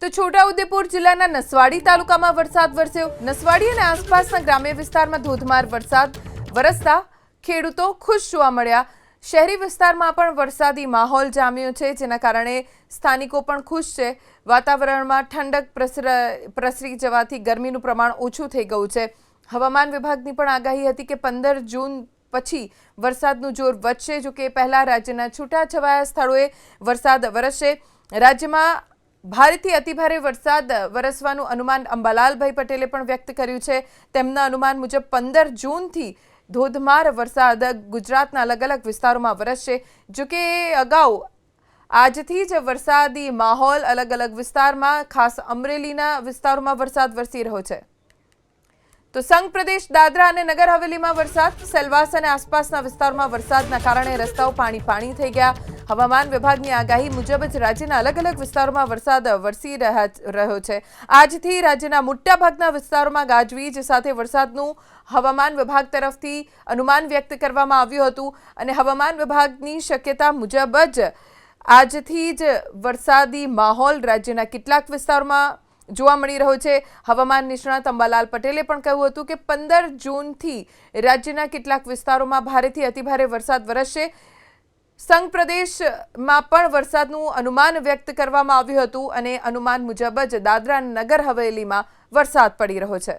તો છોટાઉદેપુર જિલ્લાના નસવાડી તાલુકામાં વરસાદ વરસ્યો। નસવાડી અને આસપાસના ગ્રામ્ય વિસ્તારમાં ધોધમાર વરસાદ વરસતા ખેડૂતો ખુશ જોવા મળ્યા। શહેરી વિસ્તારમાં પણ વરસાદી માહોલ જામ્યો છે, જેના કારણે સ્થાનિકો પણ ખુશ છે। વાતાવરણમાં ઠંડક પ્રસરી જવાથી ગરમીનું પ્રમાણ ઓછું થઈ ગયું છે। હવામાન વિભાગની પણ આગાહી હતી કે 15 જૂન પછી વરસાદનું જોર વધશે, જો કે પહેલા રાજ્યના છૂટાછવાયા સ્થળોએ વરસાદ વરસશે। રાજ્યમાં ભારેથી અતિભારે વરસાદ વરસવાનું અનુમાન અંબાલાલભાઈ પટેલે પણ વ્યક્ત કર્યું છે। તેમના અનુમાન મુજબ 15 જૂનથી ધોધમાર વરસાદ ગુજરાતના અલગ અલગ વિસ્તારોમાં વરસશે। જો કે અગાઉ આજથી જ વરસાદી માહોલ અલગ અલગ વિસ્તારમાં, ખાસ અમરેલીના વિસ્તારોમાં વરસાદ વરસી રહ્યો છે। તો સંઘ પ્રદેશ દાદરા અને નગર હવેલીમાં વરસાદ, સેલવાસ અને આસપાસના વિસ્તારોમાં વરસાદના કારણે રસ્તાઓ પાણી થઈ ગયા। હવામાન વિભાગની આગાહી મુજબ જ રાજ્યના અલગ અલગ વિસ્તારોમાં વરસાદ વરસી રહ્યો છે। આજથી રાજ્યના મોટાભાગના વિસ્તારોમાં ગાજવીજ સાથે વરસાદનું હવામાન વિભાગ તરફથી અનુમાન વ્યક્ત કરવામાં આવ્યું હતું અને હવામાન વિભાગની શક્યતા મુજબ જ આજથી જ વરસાદી માહોલ રાજ્યના કેટલાક વિસ્તારોમાં જોવા મળી રહ્યો છે। હવામાન નિષ્ણાત અંબાલાલ પટેલે પણ કહ્યું હતું કે 15 જૂનથી રાજ્યના કેટલાક વિસ્તારોમાં ભારેથી અતિભારે વરસાદ વરસશે। સંઘ પ્રદેશમાં પણ વરસાદનું અનુમાન વ્યક્ત કરવામાં આવ્યું હતું અને અનુમાન મુજબ જ દાદરા અને નગર હવેલીમાં વરસાદ પડી રહ્યો છે।